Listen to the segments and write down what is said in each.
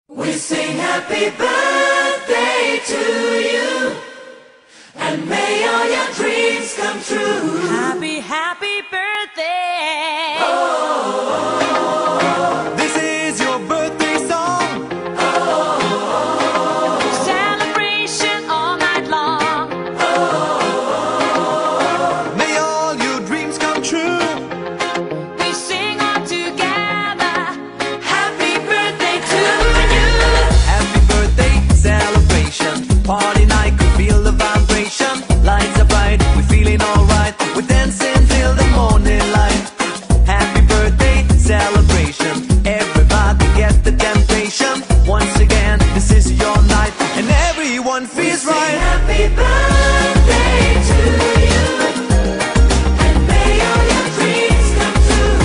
We sing happy birthday to you, and may all your dreams come true. Happy, happy birthday. This is your birthday song. Celebration all night long. May all your dreams come true. We sing all together. Happy birthday to you. Happy birthday celebration. Party night, could feel the vibration. Lights are bright, we're feeling alright. We're dancing till the morning light. Happy birthday celebration. Everybody get the temptation. Once again, this is your night, and everyone feels Sing right. happy birthday to you, and may all your dreams come true.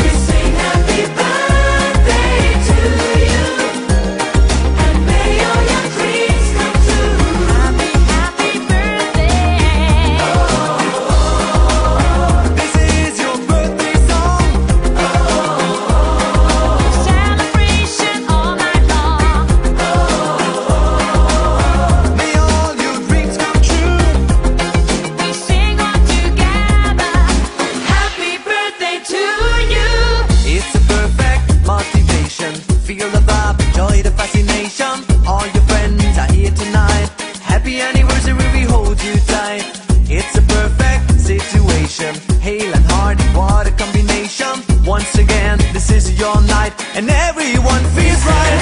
We sing happy birthday to you, and may all your dreams come true. Happy, happy birthday. This is your birthday song. Celebration all night long. May all your dreams come true. We sing all together. Happy birthday to you. It's a perfect motivation. Feel the vibe, enjoy the fascination. All your friends are here tonight. Happy anniversary, we hold you tight. It's a perfect situation. Hale and hearty, what a combination. Once again, this is your night, and everyone feels right.